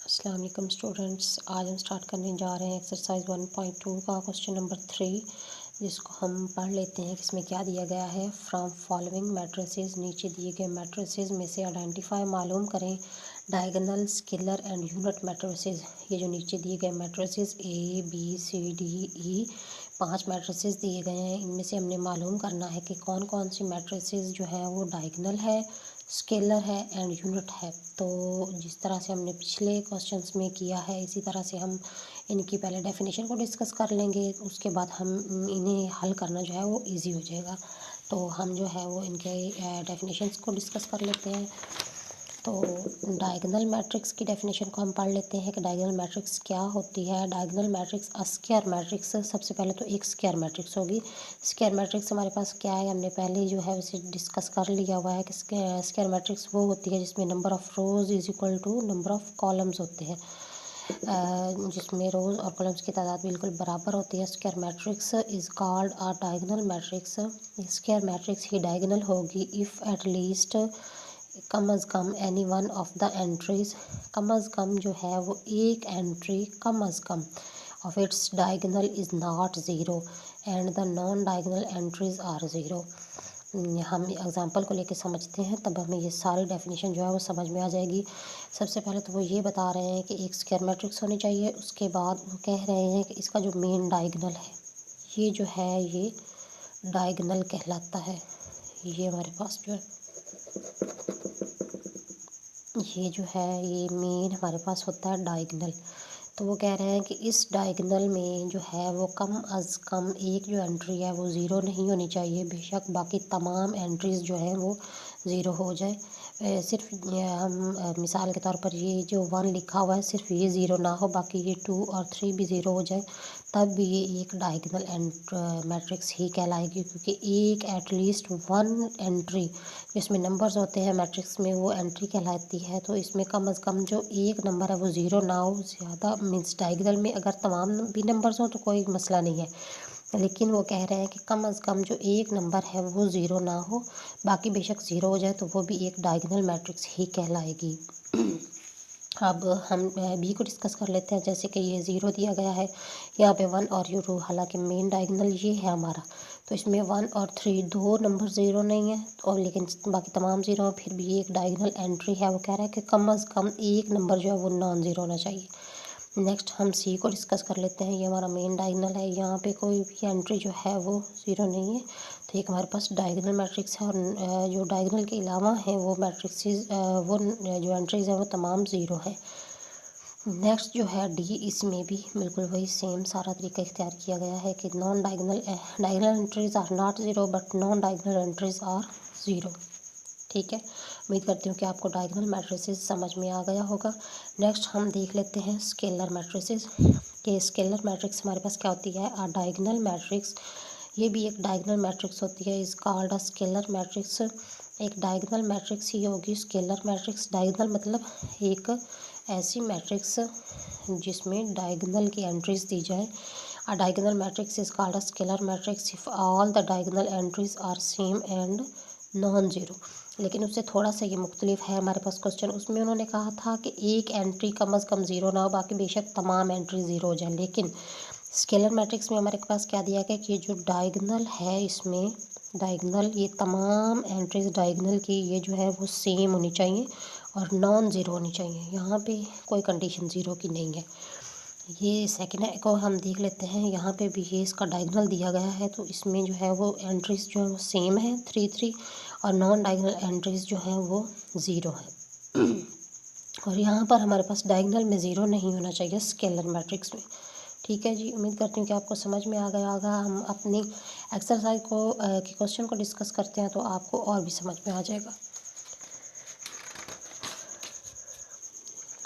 अस्सलाम वालेकुम स्टूडेंट्स। आज हम स्टार्ट करने जा रहे हैं एक्सरसाइज 1.2 का क्वेश्चन नंबर 3, जिसको हम पढ़ लेते हैं। इसमें क्या दिया गया है। फ्रॉम फॉलोइंग मैट्रिसेस, नीचे दिए गए मैट्रिसेस में से आइडेंटिफाई मालूम करें diagonal, scalar and unit matrices. ये जो नीचे दिए गए matrices A B C D E 5 matrices दिए गए हैं, इनमें से हमने मालूम करना है कि कौन कौन सी मैट्रिसेस जो है वो डायगोनल है, स्केलर है एंड यूनिट है। तो जिस तरह से हमने पिछले क्वेश्चंस में किया है, इसी तरह से हम इनकी पहले डेफिनेशन को डिस्कस कर लेंगे। उसके बाद हम इन्हें हल करना जो है वो इजी हो जाएगा। तो हम जो है वो इनके डेफिनेशंस को डिस्कस कर लेते हैं। तो डायगोनल मैट्रिक्स की डेफिनेशन को हम पढ़ लेते हैं कि डायगोनल मैट्रिक्स क्या होती है। डायगोनल मैट्रिक्स स्क्वायर मैट्रिक्स, सबसे पहले तो एक स्क्वायर मैट्रिक्स होगी। स्क्वायर मैट्रिक्स हमारे पास क्या है, हमने पहले ही जो है उसे डिस्कस कर लिया हुआ है कि स्क्वायर मैट्रिक्स वो होती है जिसमें number of rows is equal to number of columns होते हैं, जिसमें रोज़ और कॉलम्स की तादाद बिल्कुल बराबर होती है। Square matrix is called a diagonal matrix. Square matrix ही डायगोनल होगी इफ़ एट लीस्ट कम अज़ कम any one of the entries, कम अज़ कम जो है वो एक एंट्री कम अज़ कम of its diagonal is not zero and the non diagonal entries are zero. हम एग्जांपल को लेके समझते हैं, तब हमें ये सारी डेफिनेशन जो है वो समझ में आ जाएगी। सबसे पहले तो वो ये बता रहे हैं कि एक स्क्वायर मैट्रिक्स होनी चाहिए। उसके बाद वो कह रहे हैं कि इसका जो मेन डायगोनल है, ये जो है ये डायगोनल कहलाता है। ये हमारे पास जो है ये जो है ये मेन हमारे पास होता है डायगोनल। तो वो कह रहे हैं कि इस डायगोनल में जो है वो कम अज़ कम एक जो एंट्री है वो ज़ीरो नहीं होनी चाहिए, बेशक बाकी तमाम एंट्रीज़ जो हैं वो ज़ीरो हो जाए। सिर्फ हम मिसाल के तौर पर ये जो 1 लिखा हुआ है, सिर्फ ये ज़ीरो ना हो, बाकी ये 2 और 3 भी ज़ीरो हो जाए, तब भी ये एक डायगोनल मैट्रिक्स ही कहलाएगी। क्योंकि एक एटलीस्ट 1 एंट्री इसमें नंबर्स होते हैं मैट्रिक्स में, वो एंट्री कहलाती है। तो इसमें कम अज़ कम जो एक नंबर है वो ज़ीरो ना हो। ज़्यादा मीन्स डायगोनल में अगर तमाम भी नंबर्स हों तो कोई मसला नहीं है, लेकिन वो कह रहे हैं कि कम अज़ कम जो एक नंबर है वो ज़ीरो ना हो, बाकी बेशक ज़ीरो हो जाए तो वो भी एक डायगोनल मैट्रिक्स ही कहलाएगी। अब हम बी को डिस्कस कर लेते हैं। जैसे कि ये ज़ीरो दिया गया है, यहाँ पे 1 और ये 2, हालांकि मेन डायगोनल ये है हमारा, तो इसमें 1 और 3 दो नंबर ज़ीरो नहीं है, और लेकिन बाकी तमाम ज़ीरो हैं, फिर भी एक डायगोनल एंट्री है। वो कह रहा है कि कम अज़ कम एक नंबर जो है वो नॉन ज़ीरो होना चाहिए। नेक्स्ट हम सी को डिस्कस कर लेते हैं। ये हमारा मेन डायगोनल है, यहाँ पे कोई भी एंट्री जो है वो ज़ीरो नहीं है, तो एक हमारे पास डायगोनल मैट्रिक्स है। और जो डायगोनल के अलावा है वो मैट्रिक्स वो जो एंट्रीज़ हैं वो तमाम ज़ीरो है। नेक्स्ट जो है डी, इसमें भी बिल्कुल वही सेम सारा तरीका इख्तियार किया गया है कि non diagonal entries are not zero but non diagonal entries are zero. ठीक है, उम्मीद करती हूँ कि आपको डायगोनल मैट्रिसेस समझ में आ गया होगा। नेक्स्ट हम देख लेते हैं स्केलर मैट्रिसेस के। स्केलर मैट्रिक्स हमारे पास क्या होती है, अ डायगोनल मैट्रिक्स। ये भी एक डायगोनल मैट्रिक्स होती है, इस कॉल्ड अ स्केलर मैट्रिक्स। एक डायगोनल मैट्रिक्स ही होगी स्केलर मैट्रिक्स। डायगोनल मतलब एक ऐसी मैट्रिक्स जिसमें डायगोनल की एंट्रीज दी जाए। A diagonal matrix is called a scalar matrix if all the diagonal entries are same and non zero. लेकिन उससे थोड़ा सा ये मुख्तलिफ है हमारे पास क्वेश्चन। उसमें उन्होंने कहा था कि एक एंट्री कम अज़ कम ज़ीरो ना हो, बाकी बेशक तमाम एंट्री ज़ीरो हो जाए। लेकिन स्केलर मैट्रिक्स में हमारे पास क्या दिया गया कि ये जो डायगोनल है, इसमें डायगोनल ये तमाम एंट्रीज डायगोनल की ये जो है वो सेम होनी चाहिए और नॉन ज़ीरो होनी चाहिए। यहाँ पे कोई कंडीशन ज़ीरो की नहीं है। ये सेकेंड है को हम देख लेते हैं। यहाँ पे भी ये इसका डायगोनल दिया गया है, तो इसमें जो है वो एंट्रीज जो है वो सेम है 3 3, और नॉन डायगोनल एंट्रीज जो हैं वो ज़ीरो है। और यहाँ पर हमारे पास डायगोनल में ज़ीरो नहीं होना चाहिए स्केलर मैट्रिक्स में। ठीक है जी, उम्मीद करती हूँ कि आपको समझ में आ गया होगा। हम अपनी एक्सरसाइज को के क्वेश्चन को डिस्कस करते हैं तो आपको और भी समझ में आ जाएगा।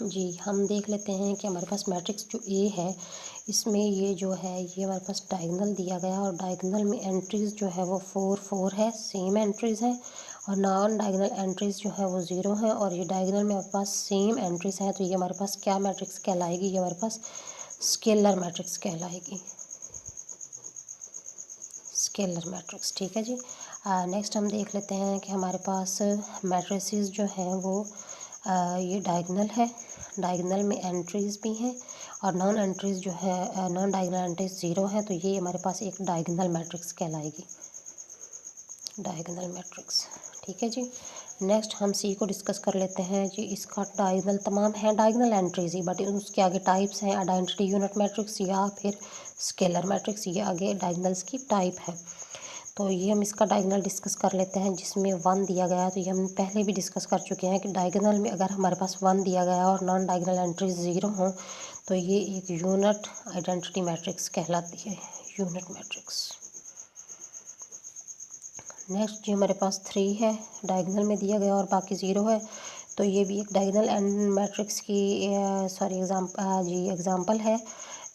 जी, हम देख लेते हैं कि हमारे पास मैट्रिक्स जो ए है, इसमें ये जो है ये हमारे पास डायगोनल दिया गया है, और डायगोनल में एंट्रीज़ जो है वो 4 4 है, सेम एंट्रीज़ हैं। और नॉन डायगोनल एंट्रीज़ जो है वो ज़ीरो हैं, और ये डायगोनल में हमारे पास सेम एंट्रीज़ हैं। तो ये हमारे पास क्या मैट्रिक्स कहलाएगी, ये हमारे पास स्केलर मैट्रिक्स कहलाएगी, स्केलर मैट्रिक्स। ठीक है जी। नेक्स्ट हम देख लेते हैं कि हमारे पास मैट्रिसेस जो हैं वो ये डायगोनल है। डायगोनल में एंट्रीज भी हैं और नॉन एंट्रीज जो है नॉन डायगोनल एंट्रीज ज़ीरो हैं, तो ये हमारे पास एक डायगोनल मैट्रिक्स कहलाएगी, डायगोनल मैट्रिक्स। ठीक है जी। नेक्स्ट हम सी को डिस्कस कर लेते हैं जी। इसका डायगोनल तमाम है डायगोनल एंट्रीज ही, बट उसके आगे टाइप्स हैं आइडेंटिटी यूनिट मैट्रिक्स या फिर स्केलर मैट्रिक्स, ये आगे डायगोनल्स की टाइप है। तो ये हम इसका डायगोनल डिस्कस कर लेते हैं जिसमें 1 दिया गया है। तो ये हम पहले भी डिस्कस कर चुके हैं कि डायगोनल में अगर हमारे पास 1 दिया गया है और नॉन डायगोनल एंट्रीज 0 हों तो ये एक यूनिट आइडेंटिटी मैट्रिक्स कहलाती है, यूनिट मैट्रिक्स। नेक्स्ट जी हमारे पास 3 है, डायगोनल में दिया गया और बाकी 0 है, तो ये भी एक डायगोनल एंड मैट्रिक्स की एग्जांपल है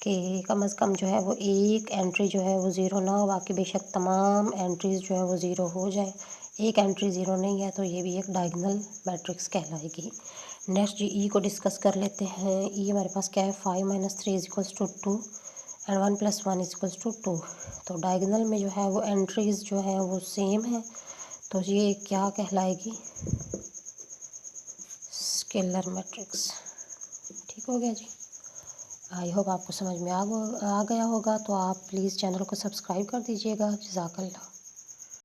कि कम से कम जो है वो एक एंट्री जो है वो 0 ना हो, बाकी बेशक तमाम एंट्रीज जो है वो 0 हो जाए, एक एंट्री 0 नहीं है तो ये भी एक डायगोनल मैट्रिक्स कहलाएगी। नेक्स्ट जी ई को डिस्कस कर लेते हैं। ई हमारे पास क्या है, 5 - 3 = 2 एंड 1 + 1 = 2। तो डायगोनल में जो है वो एंट्रीज जो है वो सेम है, तो ये क्या कहलाएगी, स्केलर मैट्रिक्स। ठीक हो गया जी। आई होप आपको समझ में आ गया होगा। तो आप प्लीज़ चैनल को सब्सक्राइब कर दीजिएगा। जज़ाकल्लाह।